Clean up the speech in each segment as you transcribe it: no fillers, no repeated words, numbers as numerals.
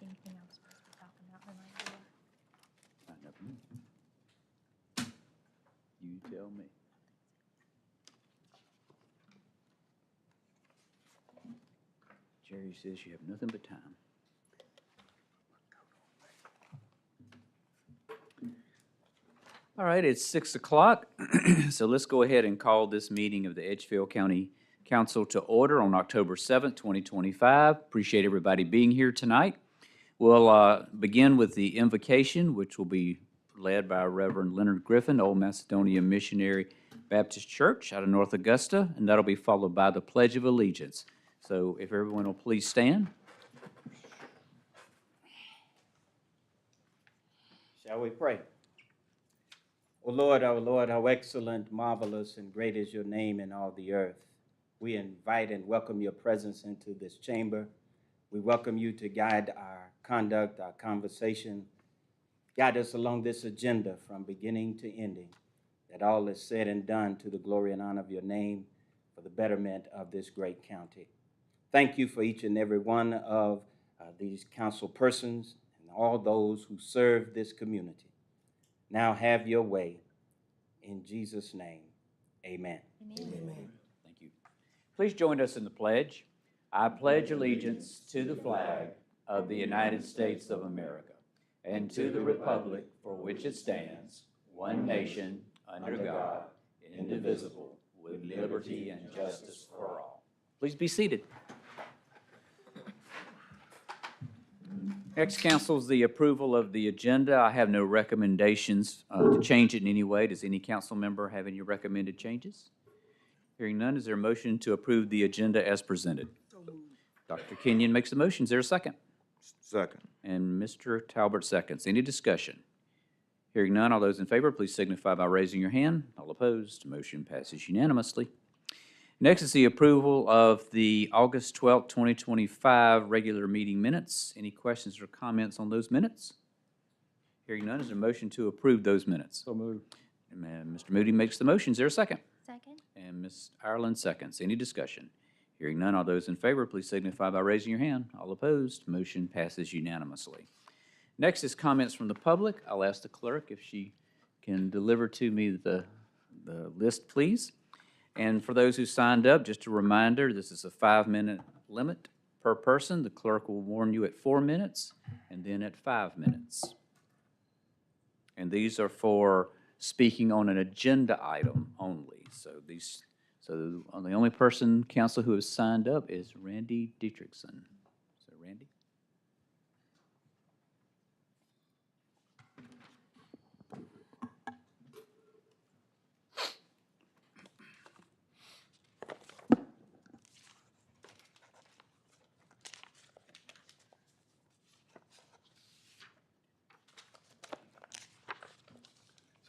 anything I was supposed to be talking about tonight? Nothing. You tell me. Jerry says you have nothing but time. All right, it's 6 o'clock, so let's go ahead and call this meeting of the Edgefield County Council to order on October 7th, 2025. Appreciate everybody being here tonight. We'll begin with the invocation, which will be led by Reverend Leonard Griffin, Old Macedonia Missionary Baptist Church out of North Augusta, and that'll be followed by the Pledge of Allegiance. So if everyone will please stand. Shall we pray? O Lord, our Lord, how excellent, marvelous, and great is your name in all the earth. We invite and welcome your presence into this chamber. We welcome you to guide our conduct, our conversation. Guide us along this agenda from beginning to ending, that all is said and done to the glory and honor of your name for the betterment of this great county. Thank you for each and every one of these council persons and all those who serve this community. Now have your way. In Jesus' name, amen. Amen. Thank you. Please join us in the pledge. I pledge allegiance to the flag of the United States of America and to the republic for which it stands, one nation, under God, indivisible, with liberty and justice for all. Please be seated. Next, council, is the approval of the agenda. I have no recommendations to change it in any way. Does any council member have any recommended changes? Hearing none, is there a motion to approve the agenda as presented? Dr. Kenyon makes the motion. Is there a second? Second. And Mr. Talbert seconds. Any discussion? Hearing none, all those in favor, please signify by raising your hand. All opposed, motion passes unanimously. Next is the approval of the August 12th, 2025 regular meeting minutes. Any questions or comments on those minutes? Hearing none, is there a motion to approve those minutes? So moved. And Mr. Moody makes the motion. Is there a second? Second? And Ms. Ireland seconds. Any discussion? Hearing none, all those in favor, please signify by raising your hand. All opposed, motion passes unanimously. Next is comments from the public. I'll ask the clerk if she can deliver to me the list, please. And for those who signed up, just a reminder, this is a 5-minute limit per person. The clerk will warn you at 4 minutes and then at 5 minutes. And these are for speaking on an agenda item only. So the only person, council, who has signed up is Randy Dietrichson. So Randy?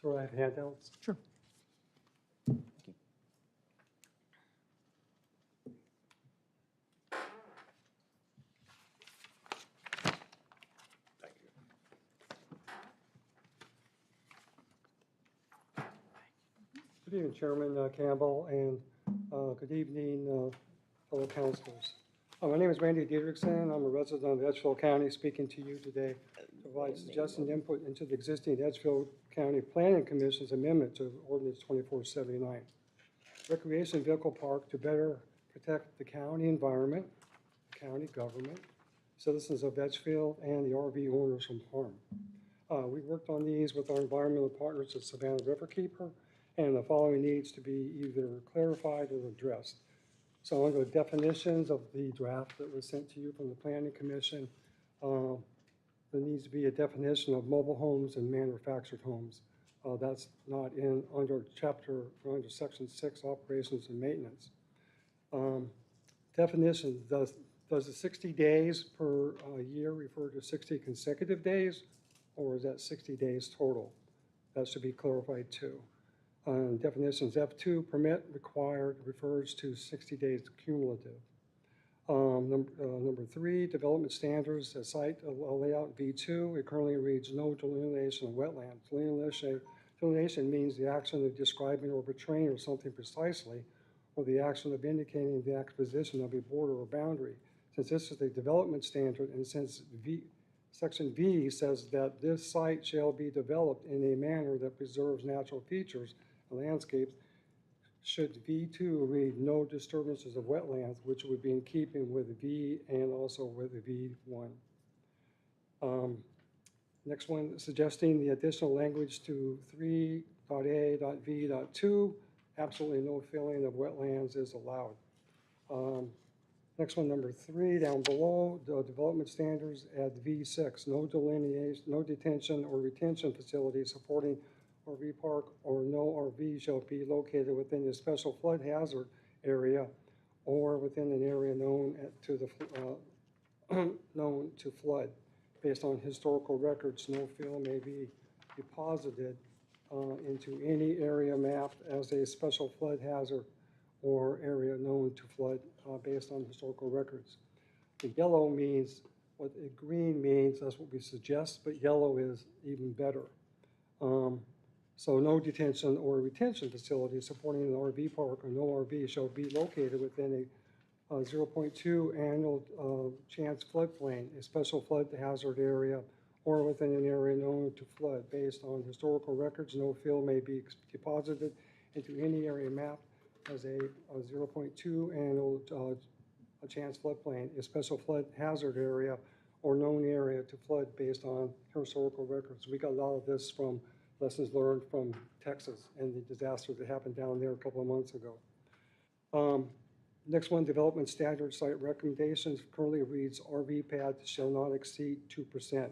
So I have handouts. Sure. Thank you. Good evening, Chairman Campbell, and good evening, fellow councilors. My name is Randy Dietrichson. I'm a resident of Edgefield County, speaking to you today to provide suggestions and input into the existing Edgefield County Planning Commission's amendment to Ordinance 2479. Recreation vehicle park to better protect the county environment, county government, citizens of Edgefield, and the RV owners from harm. We worked on these with our environmental partners at Savannah Riverkeeper, and the following needs to be either clarified or addressed. So under the definitions of the draft that was sent to you from the Planning Commission, there needs to be a definition of mobile homes and manufactured homes. That's not under section 6, operations and maintenance. Definition, does the 60 days per year refer to 60 consecutive days, or is that 60 days total? That should be clarified too. Definitions, F2, permit required, refers to 60 days cumulative. Number 3, development standards, a site layout V2, it currently reads no delineation of wetlands. Delineation means the action of describing or portraying something precisely, or the action of indicating the acquisition of a border or boundary. Since this is a development standard, and since Section V says that this site shall be developed in a manner that preserves natural features and landscapes. Should V2 read no disturbances of wetlands, which would be in keeping with V and also with V1. Next one, suggesting the additional language to 3.A.V.2, absolutely no filling of wetlands is allowed. Next one, number 3, down below, the development standards at V6, no delineation, no detention or retention facilities supporting RV park or no RV shall be located within a special flood hazard area or within an area known to flood. Based on historical records, no fill may be deposited into any area mapped as a special flood hazard or area known to flood based on historical records. The yellow means what the green means, that's what we suggest, but yellow is even better. So no detention or retention facility supporting an RV park or no RV shall be located within a 0.2 annual chance floodplain, a special flood hazard area, or within an area known to flood. Based on historical records, no fill may be deposited into any area mapped as a 0.2 annual chance floodplain, a special flood hazard area, or known area to flood based on historical records. We got a lot of this from lessons learned from Texas and the disaster that happened down there a couple of months ago. Next one, development standard site recommendations currently reads RV pad shall not exceed 2%.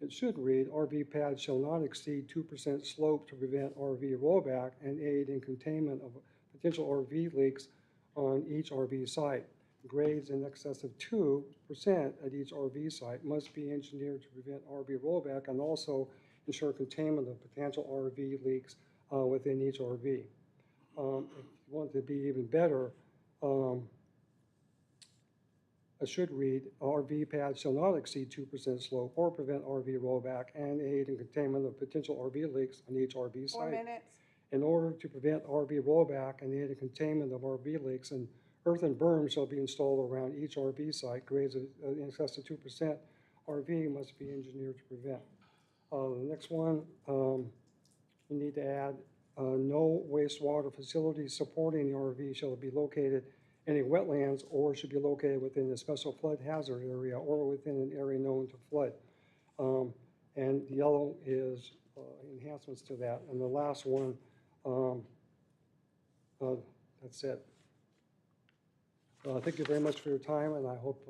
It should read RV pad shall not exceed 2% slope to prevent RV rollback and aid in containment of potential RV leaks on each RV site. Grades in excess of 2% at each RV site must be engineered to prevent RV rollback and also ensure containment of potential RV leaks within each RV. If you want to be even better, it should read RV pads shall not exceed 2% slope or prevent RV rollback and aid in containment of potential RV leaks on each RV site. 4 minutes. In order to prevent RV rollback and aid in containment of RV leaks, and earthen berms shall be installed around each RV site. Grades in excess of 2% RV must be engineered to prevent. The next one, you need to add no wastewater facilities supporting the RV shall be located in a wetlands or should be located within a special flood hazard area or within an area known to flood. And the yellow is enhancements to that. And the last one, that's it. Thank you very much for your time, and I hope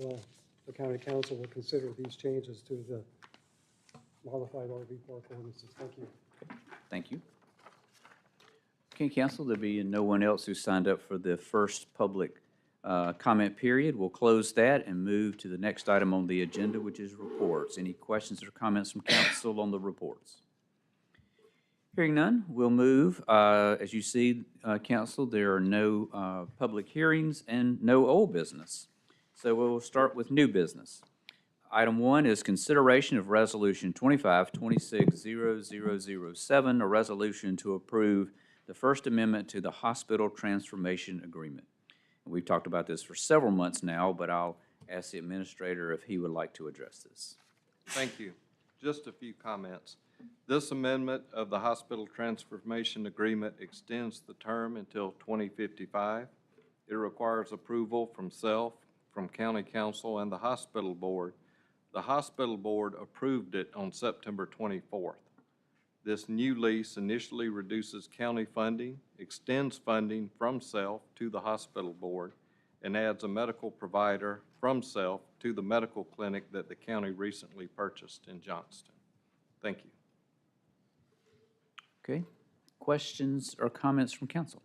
the county council will consider these changes to the modified RV park ordinances. Thank you. Thank you. Okay, council, there being no one else who signed up for the first public comment period, we'll close that and move to the next item on the agenda, which is reports. Any questions or comments from council on the reports? Hearing none, we'll move. As you see, council, there are no public hearings and no old business. So we'll start with new business. Item 1 is consideration of Resolution 25-26-0007, a resolution to approve the First Amendment to the Hospital Transformation Agreement. And we've talked about this for several months now, but I'll ask the administrator if he would like to address this. Thank you. Just a few comments. This amendment of the Hospital Transformation Agreement extends the term until 2055. It requires approval from SELF, from County Council, and the Hospital Board. The Hospital Board approved it on September 24th. This new lease initially reduces county funding, extends funding from SELF to the Hospital Board, and adds a medical provider from SELF to the medical clinic that the county recently purchased in Johnston. Thank you. Okay. Questions or comments from council?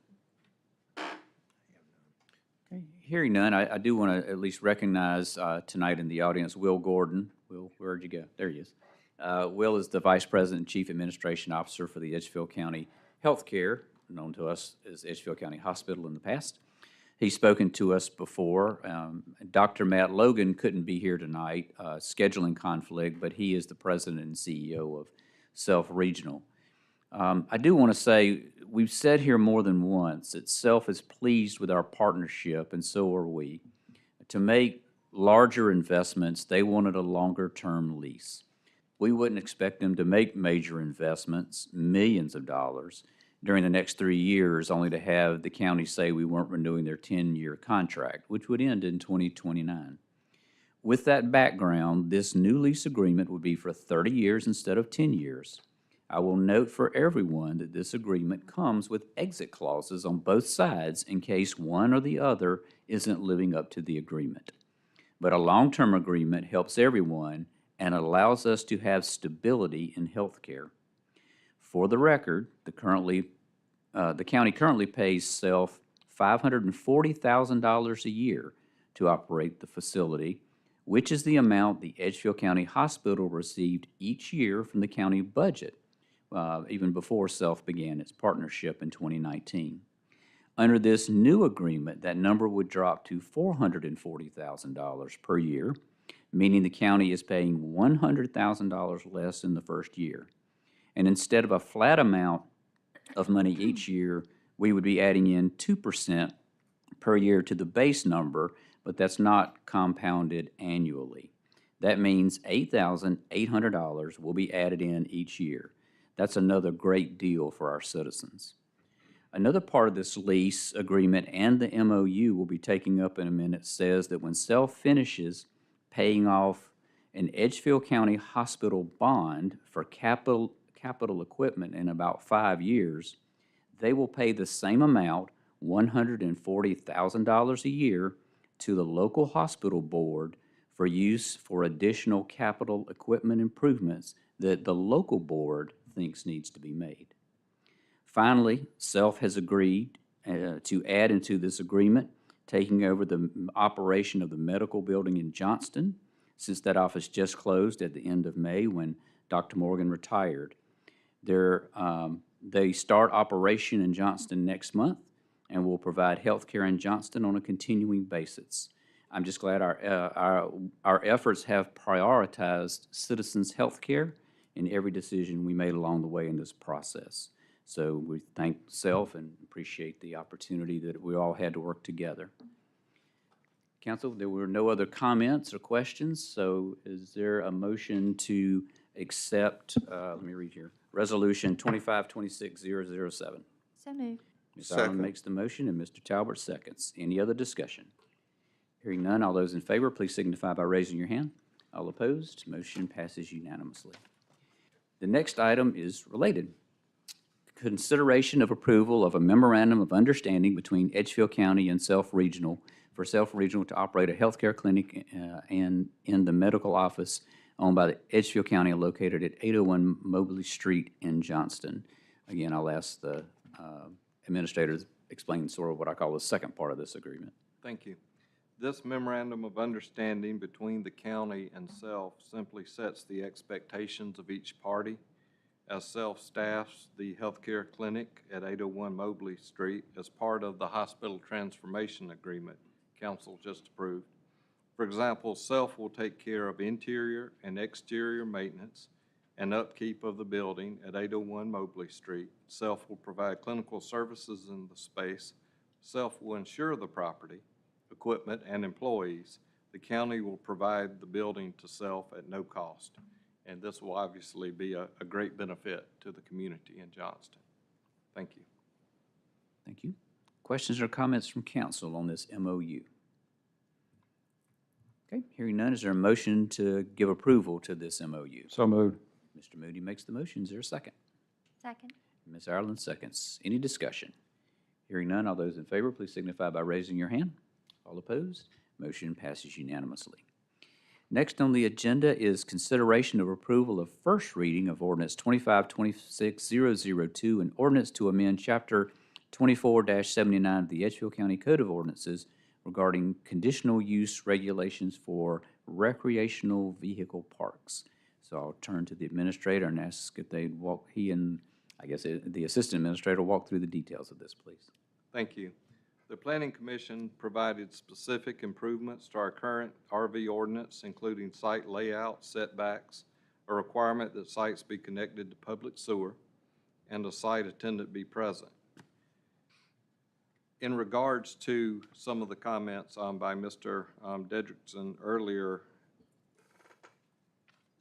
Okay. Hearing none, I do want to at least recognize tonight in the audience Will Gordon. Will, where'd you go? There he is. Will is the Vice President and Chief Administration Officer for the Edgefield County Healthcare, known to us as Edgefield County Hospital in the past. He's spoken to us before. Dr. Matt Logan couldn't be here tonight, scheduling conflict, but he is the President and CEO of SELF Regional. I do want to say, we've said here more than once that SELF is pleased with our partnership, and so are we, to make larger investments, they wanted a longer-term lease. We wouldn't expect them to make major investments, millions of dollars, during the next 3 years, only to have the county say we weren't renewing their 10-year contract, which would end in 2029. With that background, this new lease agreement would be for 30 years instead of 10 years. I will note for everyone that this agreement comes with exit clauses on both sides in case one or the other isn't living up to the agreement. But a long-term agreement helps everyone and allows us to have stability in health care. For the record, the county currently pays SELF $540,000 a year to operate the facility, which is the amount the Edgefield County Hospital received each year from the county budget, even before SELF began its partnership in 2019. Under this new agreement, that number would drop to $440,000 per year, meaning the county is paying $100,000 less in the first year. And instead of a flat amount of money each year, we would be adding in 2% per year to the base number, but that's not compounded annually. That means $8,800 will be added in each year. That's another great deal for our citizens. Another part of this lease agreement and the MOU we'll be taking up in a minute says that when SELF finishes paying off an Edgefield County Hospital bond for capital equipment in about 5 years, they will pay the same amount, $140,000 a year, to the local hospital board for use for additional capital equipment improvements that the local board thinks needs to be made. Finally, SELF has agreed to add into this agreement taking over the operation of the medical building in Johnston, since that office just closed at the end of May when Dr. Morgan retired. They start operation in Johnston next month and will provide health care in Johnston on a continuing basis. I'm just glad our efforts have prioritized citizens' health care in every decision we made along the way in this process. So we thank SELF and appreciate the opportunity that we all had to work together. Council, there were no other comments or questions, so is there a motion to accept, let me read here, Resolution 2526007? So moved. Ms. Ireland makes the motion and Mr. Talbert seconds. Any other discussion? Hearing none, all those in favor, please signify by raising your hand. All opposed, motion passes unanimously. The next item is related. Consideration of approval of a memorandum of understanding between Edgefield County and SELF Regional for SELF Regional to operate a healthcare clinic and in the medical office owned by the Edgefield County located at 801 Mobley Street in Johnston. Again, I'll ask the administrator to explain sort of what I call the second part of this agreement. Thank you. This memorandum of understanding between the county and SELF simply sets the expectations of each party. As SELF staffs the healthcare clinic at 801 Mobley Street as part of the hospital transformation agreement Council just approved. For example, SELF will take care of interior and exterior maintenance and upkeep of the building at 801 Mobley Street. SELF will provide clinical services in the space. SELF will insure the property, equipment, and employees. The county will provide the building to SELF at no cost. And this will obviously be a great benefit to the community in Johnston. Thank you. Thank you. Questions or comments from council on this MOU? Okay, hearing none, is there a motion to give approval to this MOU? So moved. Mr. Moody makes the motion. Is there a second? Second. Ms. Ireland seconds. Any discussion? Hearing none, all those in favor, please signify by raising your hand. All opposed? Motion passes unanimously. Next on the agenda is consideration of approval of first reading of ordinance 2526002, an ordinance to amend Chapter 24-79 of the Edgefield County Code of Ordinances regarding conditional use regulations for recreational vehicle parks. So I'll turn to the administrator and ask if they'd he and I guess the assistant administrator walk through the details of this, please. Thank you. The Planning Commission provided specific improvements to our current RV ordinance, including site layout, setbacks, a requirement that sites be connected to public sewer, and a site attendant be present. In regards to some of the comments by Mr. Dedrickson earlier,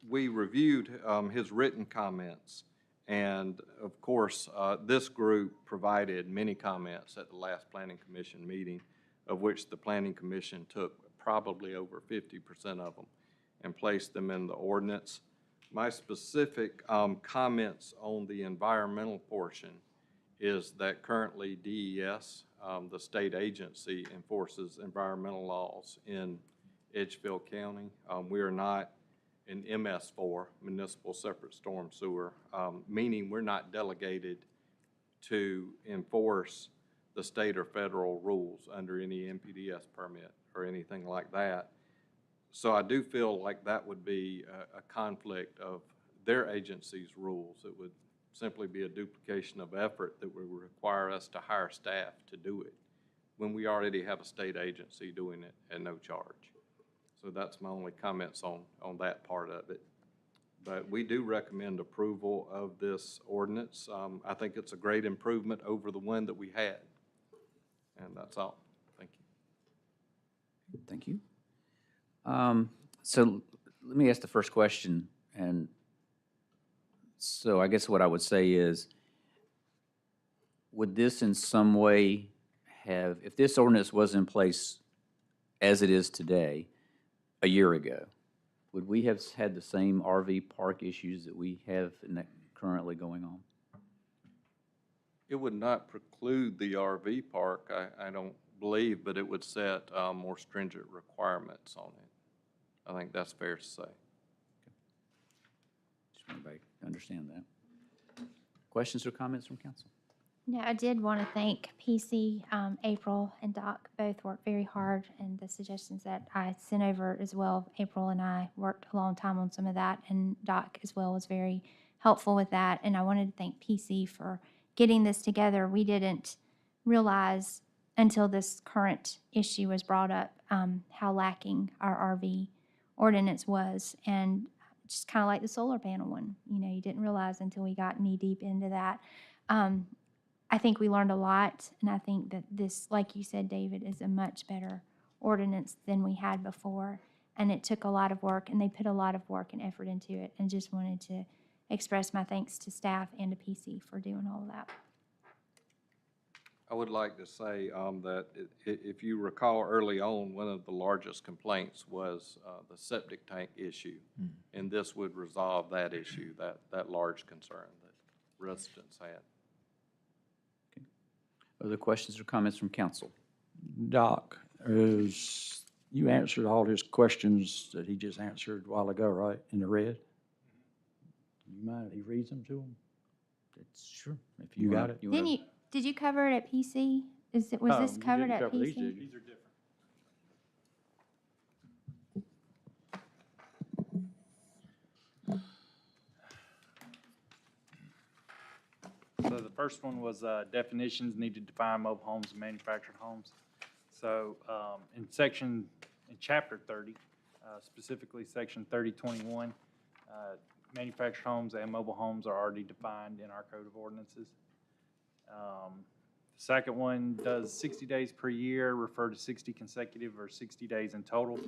we reviewed his written comments, and of course, this group provided many comments at the last Planning Commission meeting, of which the Planning Commission took probably over 50% of them and placed them in the ordinance. My specific comments on the environmental portion is that currently DES, the state agency, enforces environmental laws in Edgefield County. We are not an MS4, Municipal Separate Storm Sewer, meaning we're not delegated to enforce the state or federal rules under any NPDES permit or anything like that. So I do feel like that would be a conflict of their agency's rules. It would simply be a duplication of effort that would require us to hire staff to do it when we already have a state agency doing it at no charge. So that's my only comments on that part of it. But we do recommend approval of this ordinance. I think it's a great improvement over the one that we had. And that's all. Thank you. Thank you. So let me ask the first question. And so I guess what I would say is, would this in some way have, if this ordinance was in place as it is today, a year ago, would we have had the same RV park issues that we have currently going on? It would not preclude the RV park, I don't believe, but it would set more stringent requirements on it. I think that's fair to say. Just want everybody to understand that. Questions or comments from council? No, I did want to thank PC, April, and Doc. Both worked very hard, and the suggestions that I sent over as well. April and I worked a long time on some of that, and Doc as well was very helpful with that. And I wanted to thank PC for getting this together. We didn't realize until this current issue was brought up how lacking our RV ordinance was, and just kind of like the solar panel one. You know, you didn't realize until we got knee deep into that. I think we learned a lot, and I think that this, like you said, David, is a much better ordinance than we had before. And it took a lot of work, and they put a lot of work and effort into it, and just wanted to express my thanks to staff and to PC for doing all of that. I would like to say that if you recall early on, one of the largest complaints was the septic tank issue. And this would resolve that issue, that large concern that residents had. Other questions or comments from council? Doc, you answered all his questions that he just answered a while ago, right, in the red? Do you mind if he reads them to him? It's sure. If You wanna- got it? wanna- Didn't you, did you cover it at PC? Was this you covered didn't at cover these, PC? did you? These are different. So the first one was definitions, need to define mobile homes and manufactured homes. So in chapter 30, specifically section 3021, manufactured homes and mobile homes are already defined in our code of ordinances. The second one does 60 days per year, refer to 60 consecutive or 60 days in total.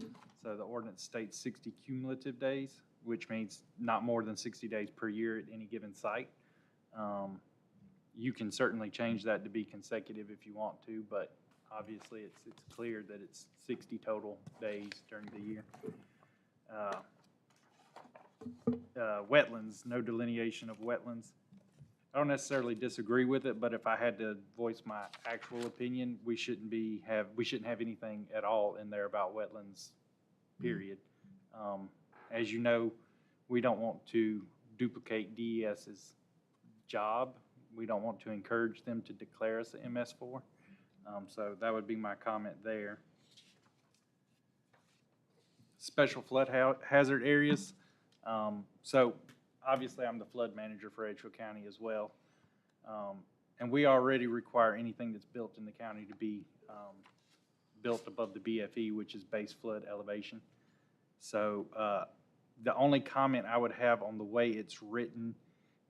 So the ordinance states 60 cumulative days, which means not more than 60 days per year at any given site. You can certainly change that to be consecutive if you want to, but obviously it's clear that it's 60 total days during the year. Wetlands, no delineation of wetlands. I don't necessarily disagree with it, but if I had to voice my actual opinion, we shouldn't have anything at all in there about wetlands, period. As you know, we don't want to duplicate DES's job. We don't want to encourage them to declare us an MS4. So that would be my comment there. Special flood hazard areas. So obviously I'm the flood manager for Edgefield County as well. And we already require anything that's built in the county to be built above the BFE, which is base flood elevation. So the only comment I would have on the way it's written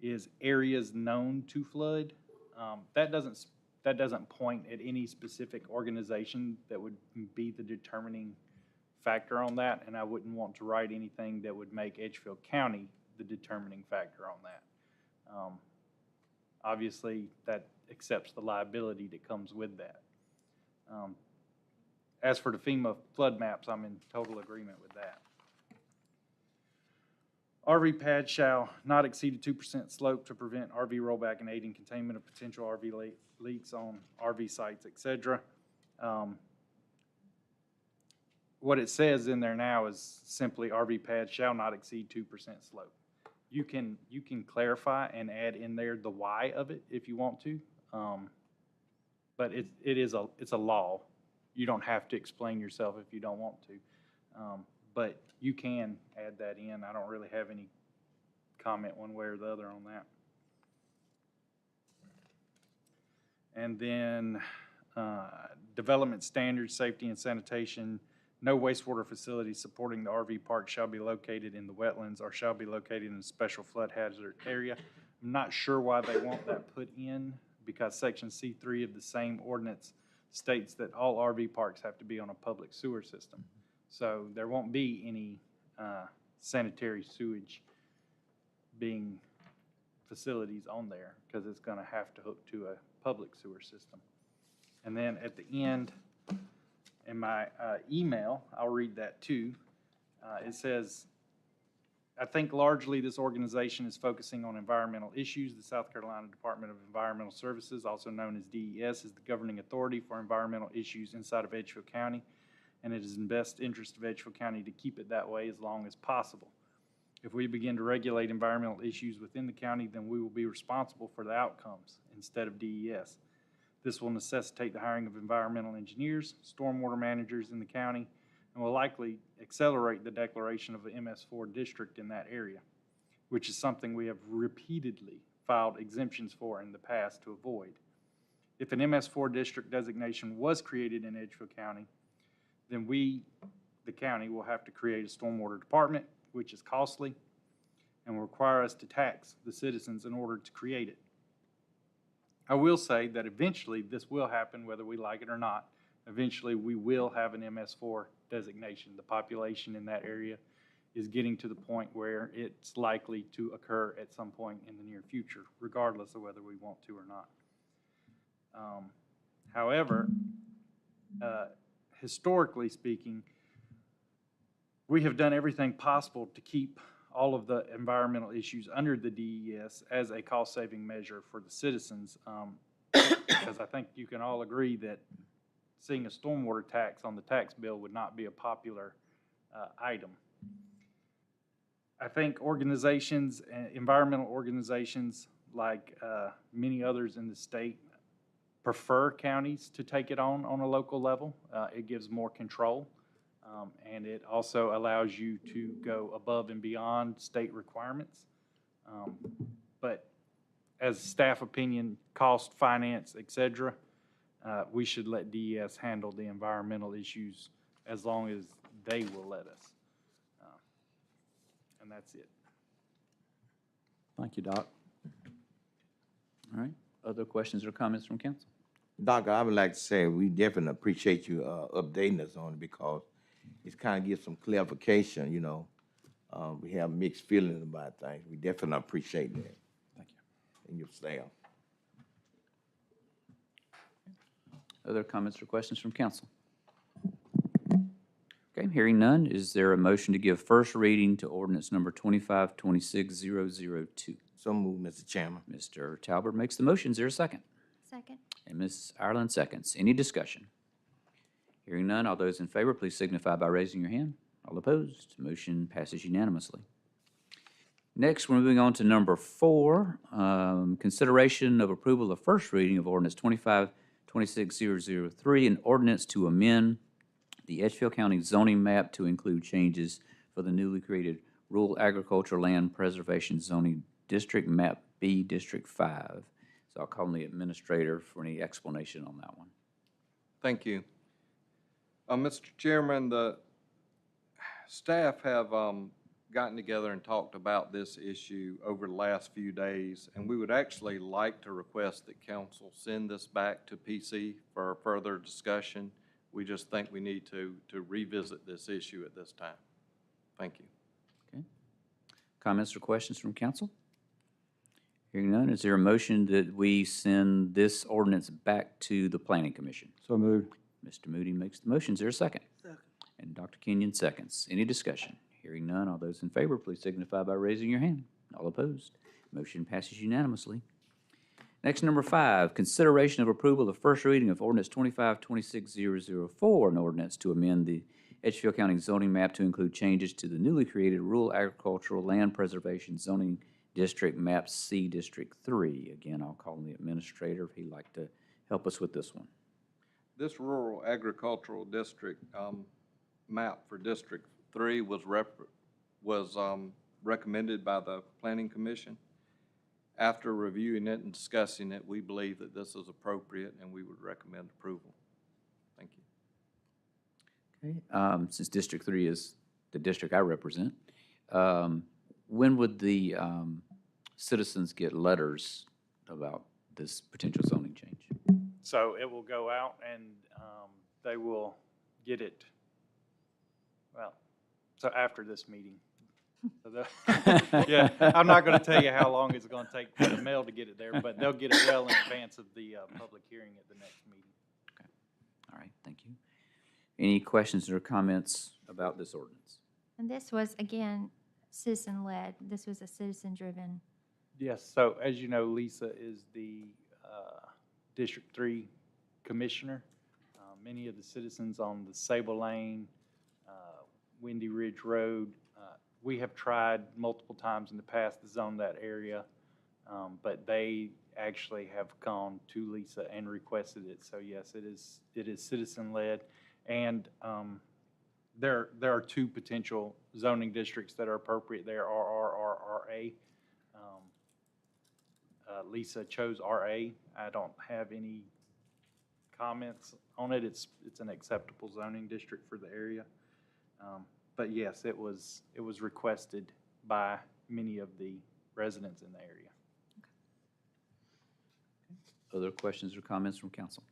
is areas known to flood. That doesn't that doesn't point at any specific organization that would be the determining factor on that, and I wouldn't want to write anything that would make Edgefield County the determining factor on that. Obviously, that accepts the liability that comes with that. As for the FEMA flood maps, I'm in total agreement with that. RV pads shall not exceed a 2% slope to prevent RV rollback and aid in containment of potential RV leaks on RV sites, et cetera. What it says in there now is simply RV pads shall not exceed 2% slope. You can clarify and add in there the why of it if you want to, but it's a law. You don't have to explain yourself if you don't want to, but you can add that in. I don't really have any comment one way or the other on that. And then development standards, safety and sanitation. No wastewater facilities supporting the RV park shall be located in the wetlands or shall be located in a special flood hazard area. I'm not sure why they want that put in, because Section C3 of the same ordinance states that all RV parks have to be on a public sewer system. So there won't be any sanitary sewage being facilities on there, because it's going to have to hook to a public sewer system. And then at the end, in my email, I'll read that too. It says, I think largely this organization is focusing on environmental issues. The South Carolina Department of Environmental Services, also known as DES, is the governing authority for environmental issues inside of Edgefield County, and it is in best interest of Edgefield County to keep it that way as long as possible. If we begin to regulate environmental issues within the county, then we will be responsible for the outcomes instead of DES. This will necessitate the hiring of environmental engineers, stormwater managers in the county, and will likely accelerate the declaration of an MS4 district in that area, which is something we have repeatedly filed exemptions for in the past to avoid. If an MS4 district designation was created in Edgefield County, then we, the county, will have to create a stormwater department, which is costly and will require us to tax the citizens in order to create it. I will say that eventually this will happen, whether we like it or not. Eventually we will have an MS4 designation. The population in that area is getting to the point where it's likely to occur at some point in the near future, regardless of whether we want to or not. However, historically speaking, we have done everything possible to keep all of the environmental issues under the DES as a cost-saving measure for the citizens, because I think you can all agree that seeing a stormwater tax on the tax bill would not be a popular item. I think organizations, environmental organizations like many others in the state, prefer counties to take it on a local level. It gives more control. And it also allows you to go above and beyond state requirements. But as staff opinion, cost, finance, et cetera, we should let DES handle the environmental issues as long as they will let us. And that's it. Thank you, Doc. All right. Other questions or comments from council? Doctor, I would like to say we definitely appreciate you updating us on it, because it kind of gives some clarification, you know. We have mixed feelings about things. We definitely appreciate that. Thank you. And your staff. Other comments or questions from council? Okay, hearing none, is there a motion to give first reading to ordinance number 2526002? So move, Mr. Chairman. Mr. Talbot makes the motion. Is there a second? Second. And Ms. Ireland seconds. Any discussion? Hearing none, all those in favor, please signify by raising your hand. All opposed, motion passes unanimously. Next, we're moving on to number 4, consideration of approval of first reading of ordinance 2526003, an ordinance to amend the Edgefield County zoning map to include changes for the newly created Rural Agricultural Land Preservation Zoning District, Map B, District 5. So I'll call on the administrator for any explanation on that one. Thank you. Mr. Chairman, the staff have gotten together and talked about this issue over the last few days, and we would actually like to request that council send this back to PC for further discussion. We just think we need to revisit this issue at this time. Thank you. Okay. Comments or questions from council? Hearing none, is there a motion that we send this ordinance back to the Planning Commission? So moved. Mr. Moody makes the motion. Is there a second? Second. And Dr. Kenyon seconds. Any discussion? Hearing none, all those in favor, please signify by raising your hand. All opposed? Motion passes unanimously. Next, number 5, consideration of approval of first reading of ordinance 25-26004, an ordinance to amend the Edgefield County zoning map to include changes to the newly created Rural Agricultural Land Preservation Zoning District Map C District 3. Again, I'll call on the administrator if he'd like to help us with this one. This rural agricultural district map for District 3 was recommended by the Planning Commission. After reviewing it and discussing it, we believe that this is appropriate and we would recommend approval. Thank you. Okay. Since District 3 is the district I represent, when would the citizens get letters about this potential zoning change? So it will go out and they will get it, well, so after this meeting. So yeah, I'm not going to tell you how long it's going to take for the mail to get it there, but they'll get it well in advance of the public hearing at the next meeting. Okay. All right, thank you. Any questions or comments about this ordinance? And this was, again, citizen-led. This was a citizen-driven. Yes, so as you know, Lisa is the District 3 Commissioner. Many of the citizens on the Sable Lane, Windy Ridge Road, we have tried multiple times in the past to zone that area, but they actually have gone to Lisa and requested it. So yes, it is citizen-led, and there are 2 potential zoning districts that are appropriate there, RA. Lisa chose RA. I don't have any comments on it. It's an acceptable zoning district for the area. But yes, it was requested by many of the residents in the area. Other questions or comments from council?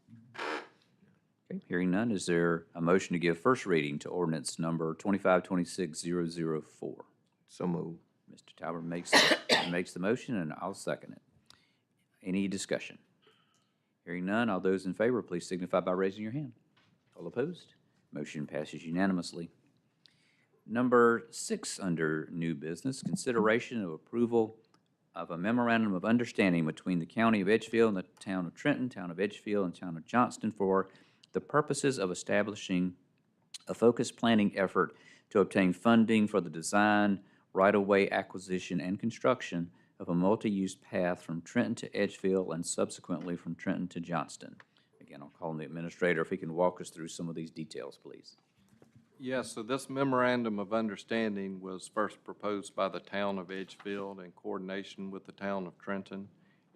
Okay, hearing none, is there a motion to give first reading to ordinance number 25-26004? So moved. Mr. Talbot makes the motion, and I'll second it. Any discussion? Hearing none, all those in favor, please signify by raising your hand. All opposed? Motion passes unanimously. Number 6 under new business, consideration of approval of a memorandum of understanding between the County of Edgefield and the Town of Trenton, Town of Edgefield, and Town of Johnston for the purposes of establishing a focused planning effort to obtain funding for the design, right-of-way acquisition, and construction of a multi-use path from Trenton to Edgefield and subsequently from Trenton to Johnston. Again, I'll call on the administrator if he can walk us through some of these details, please. Yes, so this memorandum of understanding was first proposed by the town of Edgefield in coordination with the town of Trenton.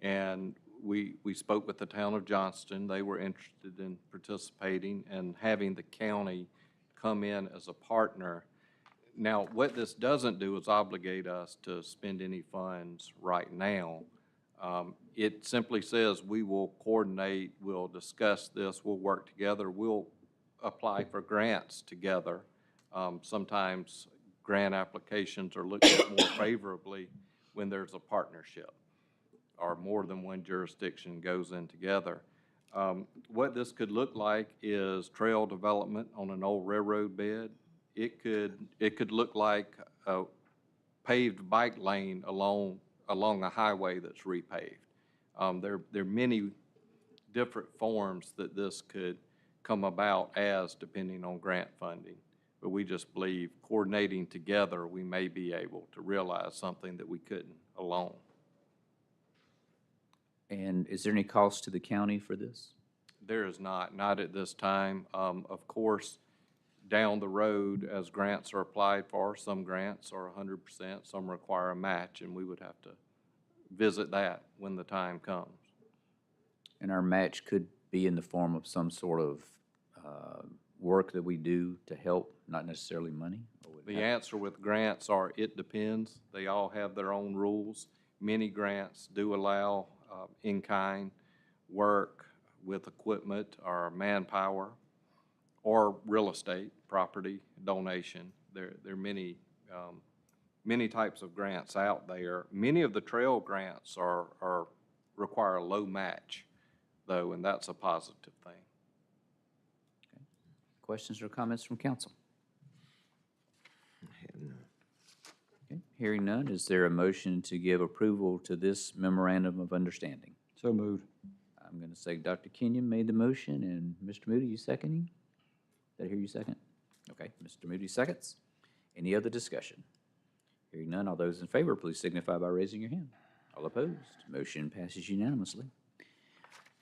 And we spoke with the town of Johnston. They were interested in participating and having the county come in as a partner. Now, what this doesn't do is obligate us to spend any funds right now. It simply says we will coordinate, we'll discuss this, we'll work together, we'll apply for grants together. Sometimes grant applications are looked at more favorably when there's a partnership or more than one jurisdiction goes in together. What this could look like is trail development on an old railroad bed. It could look like a paved bike lane along a highway that's repaved. There are many different forms that this could come about as depending on grant funding. But we just believe coordinating together, we may be able to realize something that we couldn't alone. And is there any cost to the county for this? There is not at this time. Of course, down the road, as grants are applied for, some grants are 100%, some require a match, and we would have to visit that when the time comes. And our match could be in the form of some sort of work that we do to help, not necessarily money? Or would The answer with grants are, it depends. They all have their own rules. Many grants do allow in-kind work with equipment or manpower or real estate, property donation. There are many, many types of grants out there. Many of the trail grants require a low match, though, and that's a positive thing. Questions or comments from council? Okay, hearing none, is there a motion to give approval to this memorandum of understanding? So moved. I'm going to say Dr. Kenyon made the motion, and Mr. Moody, you seconding? Did I hear you second? Okay, Mr. Moody seconds. Any other discussion? Hearing none, all those in favor, please signify by raising your hand. All opposed, motion passes unanimously.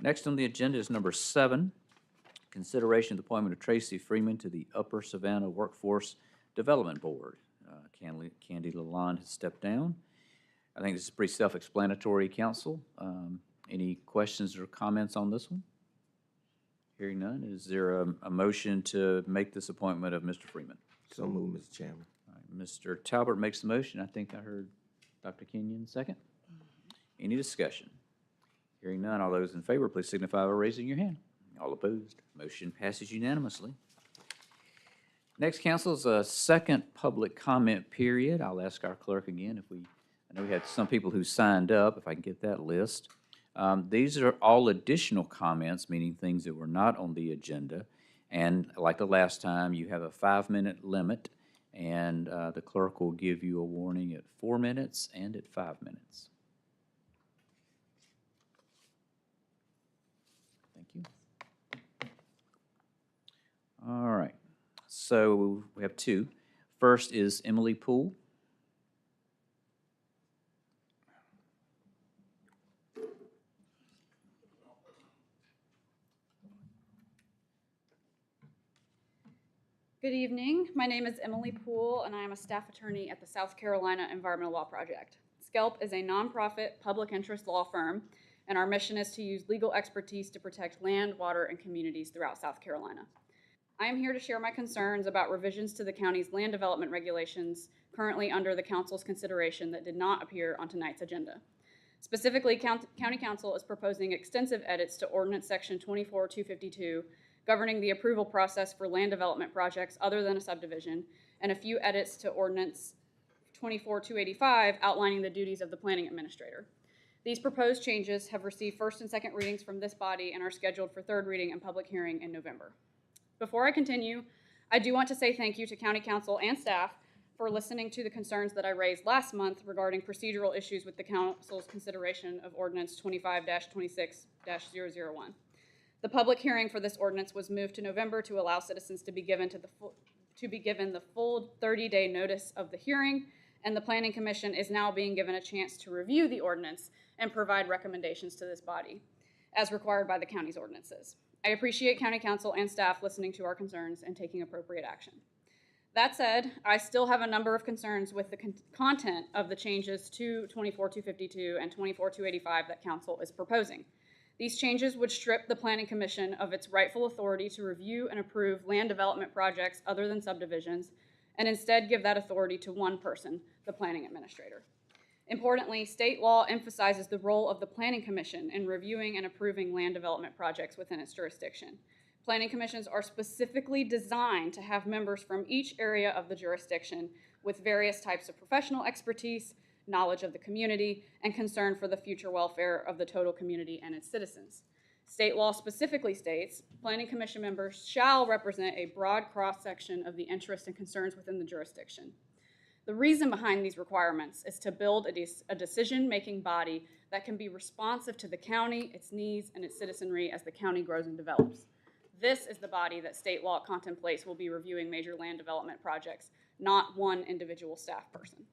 Next on the agenda is number 7, consideration of the appointment of Tracy Freeman to the Upper Savannah Workforce Development Board. Candy Lalonde has stepped down. I think this is pretty self-explanatory, council. Any questions or comments on this one? Hearing none, is there a motion to make this appointment of Mr. Freeman? So move, Mr. Chairman. All right, Mr. Talbert makes the motion. I think I heard Dr. Kenyon second. Any discussion? Hearing none, all those in favor, please signify by raising your hand. All opposed, motion passes unanimously. Next, council, is a second public comment period. I'll ask our clerk again I know we had some people who signed up, if I can get that list. These are all additional comments, meaning things that were not on the agenda. And like the last time, you have a 5-minute limit, and the clerk will give you a warning at 4 minutes and at 5 minutes. Thank you. All right, so we have 2. First is Emily Poole. Good evening. My name is Emily Poole, and I am a staff attorney at the South Carolina Environmental Law Project. SCELP is a nonprofit public interest law firm, and our mission is to use legal expertise to protect land, water, and communities throughout South Carolina. I am here to share my concerns about revisions to the county's land development regulations currently under the council's consideration that did not appear on tonight's agenda. Specifically, County Council is proposing extensive edits to Ordinance Section 24252 governing the approval process for land development projects other than a subdivision, and a few edits to Ordinance 24285 outlining the duties of the planning administrator. These proposed changes have received first and second readings from this body and are scheduled for third reading and public hearing in November. Before I continue, I do want to say thank you to County Council and staff for listening to the concerns that I raised last month regarding procedural issues with the Council's consideration of Ordinance 25-26-001. The public hearing for this ordinance was moved to November to allow citizens to be given the full 30-day notice of the hearing, and the Planning Commission is now being given a chance to review the ordinance and provide recommendations to this body, as required by the county's ordinances. I appreciate County Council and staff listening to our concerns and taking appropriate action. That said, I still have a number of concerns with the content of the changes to 24252 and 24285 that Council is proposing. These changes would strip the Planning Commission of its rightful authority to review and approve land development projects other than subdivisions, and instead give that authority to one person, the planning administrator. Importantly, state law emphasizes the role of the Planning Commission in reviewing and approving land development projects within its jurisdiction. Planning commissions are specifically designed to have members from each area of the jurisdiction with various types of professional expertise, knowledge of the community, and concern for the future welfare of the total community and its citizens. State law specifically states, Planning Commission members shall represent a broad cross-section of the interests and concerns within the jurisdiction. The reason behind these requirements is to build a decision-making body that can be responsive to the county, its needs, and its citizenry as the county grows and develops. This is the body that state law contemplates will be reviewing major land development projects, not one individual staff person.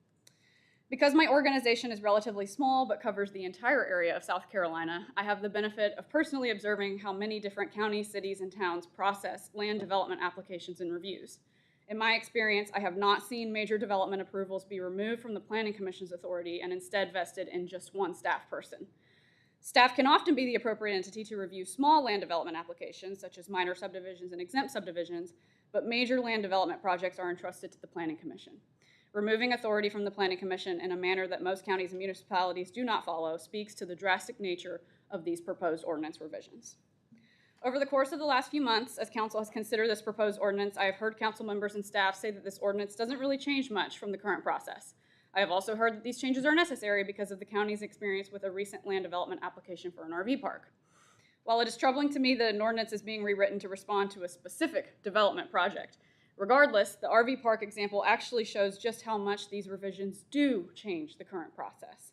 Because my organization is relatively small but covers the entire area of South Carolina, I have the benefit of personally observing how many different counties, cities, and towns process land development applications and reviews. In my experience, I have not seen major development approvals be removed from the Planning Commission's authority and instead vested in just one staff person. Staff can often be the appropriate entity to review small land development applications, such as minor subdivisions and exempt subdivisions, but major land development projects are entrusted to the Planning Commission. Removing authority from the Planning Commission in a manner that most counties and municipalities do not follow speaks to the drastic nature of these proposed ordinance revisions. Over the course of the last few months, as council has considered this proposed ordinance, I have heard council members and staff say that this ordinance doesn't really change much from the current process. I have also heard that these changes are necessary because of the county's experience with a recent land development application for an RV park. While it is troubling to me that an ordinance is being rewritten to respond to a specific development project, regardless, the RV park example actually shows just how much these revisions do change the current process.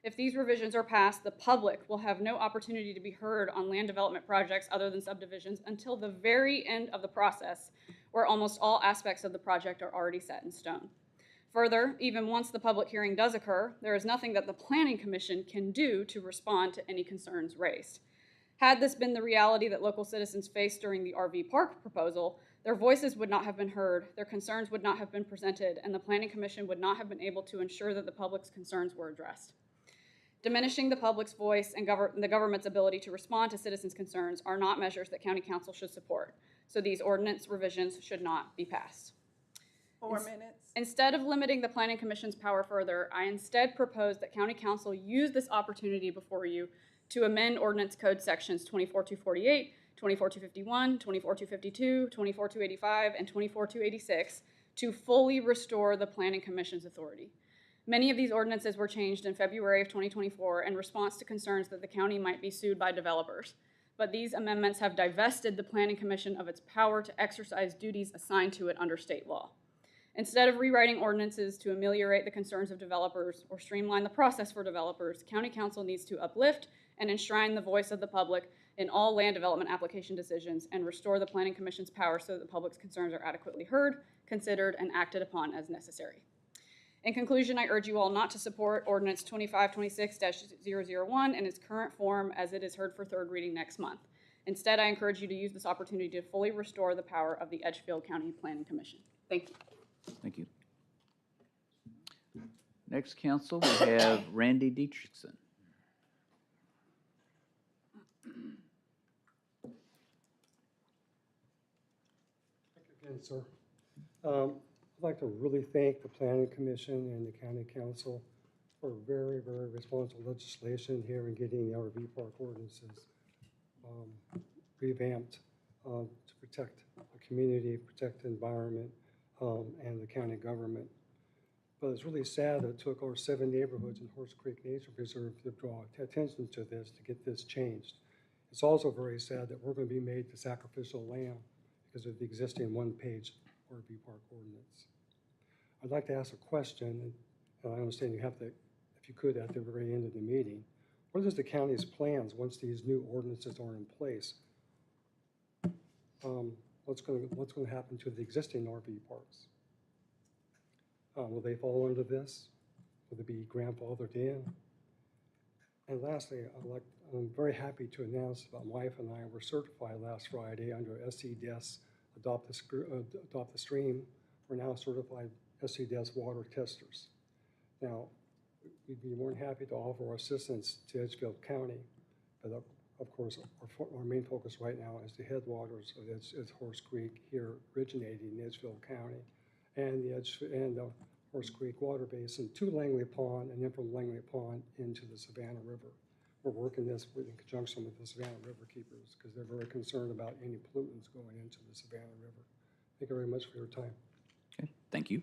If these revisions are passed, the public will have no opportunity to be heard on land development projects other than subdivisions until the very end of the process, where almost all aspects of the project are already set in stone. Further, even once the public hearing does occur, there is nothing that the Planning Commission can do to respond to any concerns raised. Had this been the reality that local citizens faced during the RV park proposal, their voices would not have been heard, their concerns would not have been presented, and the Planning Commission would not have been able to ensure that the public's concerns were addressed. Diminishing the public's voice and the government's ability to respond to citizens' concerns are not measures that County Council should support, so these ordinance revisions should not be passed. 4 minutes. Instead of limiting the Planning Commission's power further, I instead propose that County Council use this opportunity before you to amend Ordinance Code Sections 24248, 24251, 24252, 24285, and 24286 to fully restore the Planning Commission's authority. Many of these ordinances were changed in February of 2024 in response to concerns that the county might be sued by developers. But these amendments have divested the Planning Commission of its power to exercise duties assigned to it under state law. Instead of rewriting ordinances to ameliorate the concerns of developers or streamline the process for developers, County Council needs to uplift and enshrine the voice of the public in all land development application decisions and restore the Planning Commission's power so that the public's concerns are adequately heard, considered, and acted upon as necessary. In conclusion, I urge you all not to support Ordinance 2526-001 in its current form as it is heard for third reading next month. Instead, I encourage you to use this opportunity to fully restore the power of the Edgefield County Planning Commission. Thank you. Thank you. Next, council, we have Randy Dietrichson. Thank you again, sir. I'd like to really thank the Planning Commission and the County Council for very, very responsible legislation here in getting the RV park ordinances revamped to protect the community, protect the environment, and the county government. But it's really sad that it took our 7 neighborhoods in Horse Creek Nature Preserve to draw attention to this, to get this changed. It's also very sad that we're going to be made the sacrificial lamb because of the existing one-page RV park ordinance. I'd like to ask a question, and I understand you have to, if you could, at the very end of the meeting. What is the county's plans once these new ordinances are in place? What's going to happen to the existing RV parks? Will they fall under this? Will they be grandfathered in? And lastly, I'm very happy to announce that my wife and I were certified last Friday under SCDS Adopt the Stream. We're now certified SCDS water testers. Now, we'd be more than happy to offer our assistance to Edgefield County, but of course, our main focus right now is the headwaters of it's Horse Creek here originating in Edgefield County, and the Horse Creek water basin to Langley Pond, and then from Langley Pond into the Savannah River. We're working this in conjunction with the Savannah River Keepers because they're very concerned about any pollutants going into the Savannah River. Thank you very much for your time. Okay, thank you.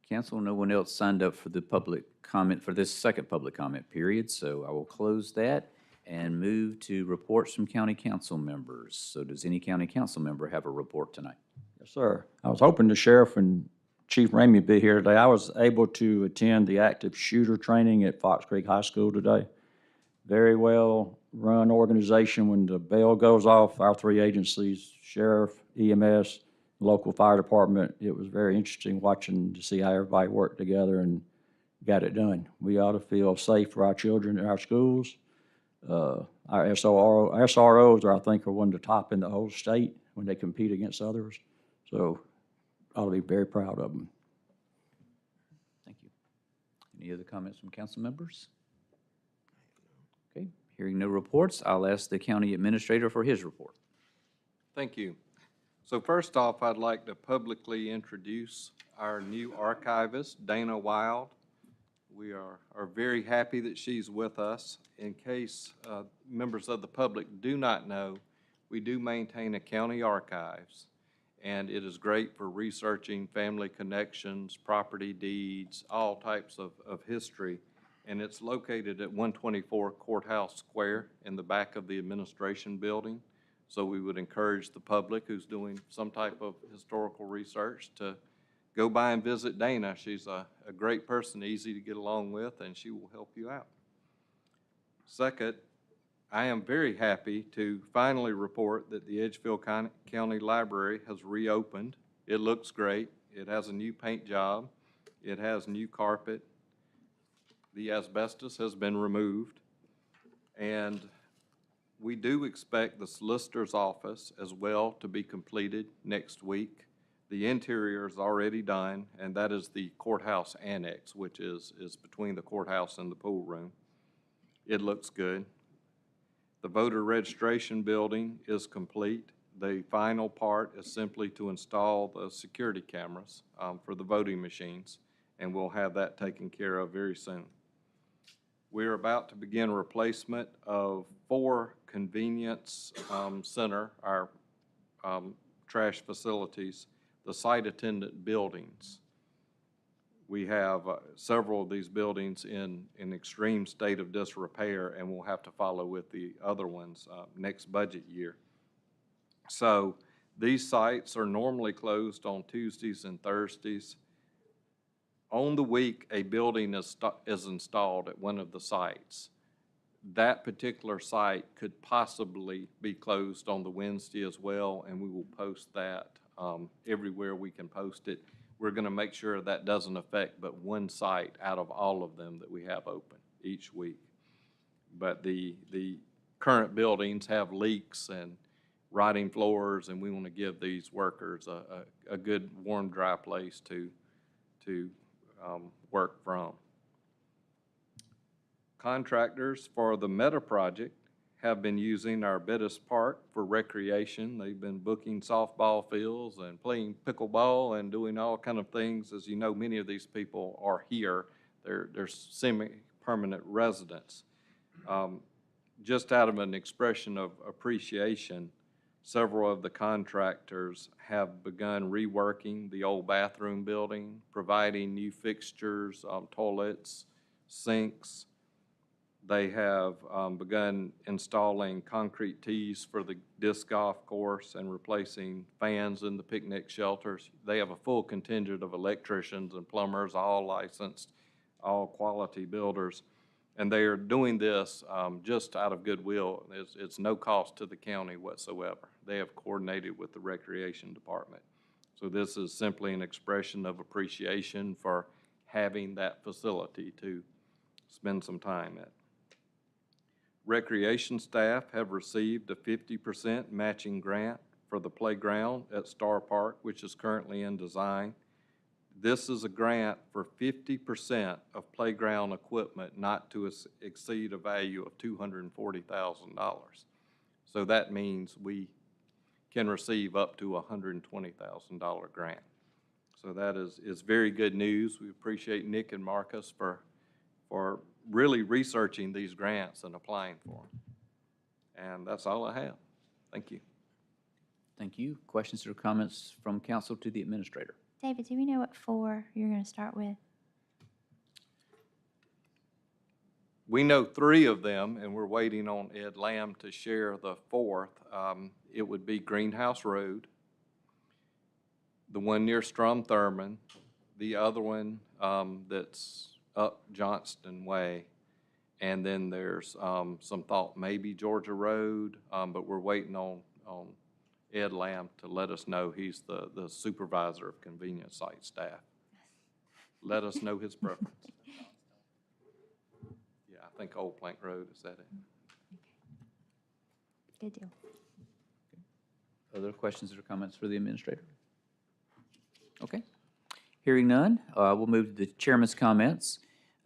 Council, no one else signed up for the public comment for this second public comment period, so I will close that and move to reports from county council members. So does any county council member have a report tonight? Yes, sir. I was hoping the sheriff and Chief Ramey would be here today. I was able to attend the active shooter training at Fox Creek High School today. Very well run organization. When the bell goes off, our three agencies, sheriff, EMS, local fire department, it was very interesting watching to see how everybody worked together and got it done. We ought to feel safe for our children in our schools. Our SROs, I think, are one of the top in the whole state when they compete against others. So ought to be very proud of them. Thank you. Any other comments from council members? Hearing no reports, I'll ask the county administrator for his report. Thank you. So first off, I'd like to publicly introduce our new archivist, Dana Wild. We are very happy that she's with us. In case members of the public do not know, we do maintain a county archives, and it is great for researching family connections, property deeds, all types of history. And it's located at 124 Courthouse Square in the back of the administration building. So we would encourage the public who's doing some type of historical research to go by and visit Dana. She's a great person, easy to get along with, and she will help you out. Second, I am very happy to finally report that the Edgefield County Library has reopened. It looks great. It has a new paint job. It has new carpet. The asbestos has been removed. And we do expect the solicitor's office as well to be completed next week. The interior is already done, and that is the courthouse annex, which is between the courthouse and the pool room. It looks good. The voter registration building is complete. The final part is simply to install the security cameras for the voting machines, and we'll have that taken care of very soon. We're about to begin replacement of 4 convenience center, our trash facilities, the site attendant buildings. We have several of these buildings in extreme state of disrepair, and we'll have to follow with the other ones next budget year. So these sites are normally closed on Tuesdays and Thursdays. On the week a building is installed at one of the sites, that particular site could possibly be closed on the Wednesday as well, and we will post that everywhere we can post it. We're going to make sure that doesn't affect but one site out of all of them that we have open each week. But the current buildings have leaks and rotting floors, and we want to give these workers a good, warm, dry place to work from. Contractors for the Meta project have been using our Bettis Park for recreation. They've been booking softball fields and playing pickleball and doing all kind of things. As you know, many of these people are here. They're semi-permanent residents. Just out of an expression of appreciation, several of the contractors have begun reworking the old bathroom building, providing new fixtures, toilets, sinks. They have begun installing concrete tees for the disc golf course and replacing fans in the picnic shelters. They have a full contingent of electricians and plumbers, all licensed, all quality builders. And they are doing this just out of goodwill. It's no cost to the county whatsoever. They have coordinated with the recreation department. So this is simply an expression of appreciation for having that facility to spend some time at. Recreation staff have received a 50% matching grant for the playground at Star Park, which is currently in design. This is a grant for 50% of playground equipment not to exceed a value of $240,000. So that means we can receive up to a $120,000 grant. So that is very good news. We appreciate Nick and Marcus for really researching these grants and applying for them. And that's all I have. Thank you. Thank you. Questions or comments from council to the administrator? David, do we know what 4 you're going to start with? We know 3 of them, and we're waiting on Ed Lamb to share the 4th. It would be Greenhouse Road, the one near Strom Thurmond, the other one that's up Johnston Way, and then there's some thought maybe Georgia Road, but we're waiting on Ed Lamb to let us know. He's the supervisor of convenience site staff. Let us know his preference. Yeah, I think Old Plank Road, is that it? Good deal. Other questions or comments for the administrator? Okay. Hearing none, we'll move to the chairman's comments.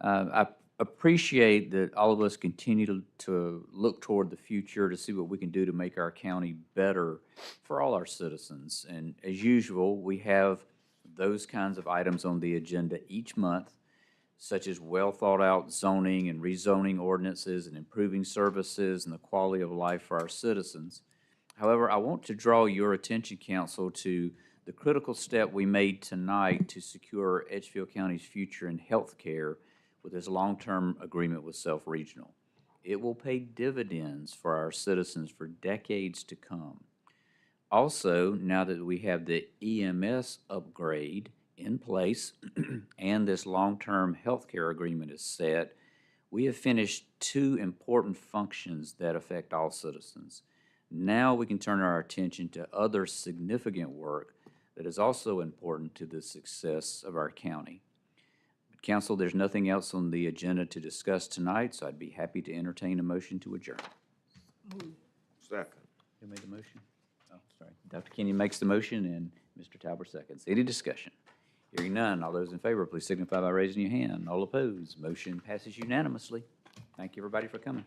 I appreciate that all of us continue to look toward the future to see what we can do to make our county better for all our citizens. And as usual, we have those kinds of items on the agenda each month, such as well-thought-out zoning and rezoning ordinances and improving services and the quality of life for our citizens. However, I want to draw your attention, council, to the critical step we made tonight to secure Edgefield County's future in healthcare with this long-term agreement with Self Regional. It will pay dividends for our citizens for decades to come. Also, now that we have the EMS upgrade in place and this long-term healthcare agreement is set, we have finished two important functions that affect all citizens. Now we can turn our attention to other significant work that is also important to the success of our county. Council, there's nothing else on the agenda to discuss tonight, so I'd be happy to entertain a motion to adjourn. Second. Who made the motion? Oh, sorry. Dr. Kenyon makes the motion and Mr. Talbot seconds. Any discussion? Hearing none, all those in favor, please signify by raising your hand. All opposed, motion passes unanimously. Thank you, everybody, for coming.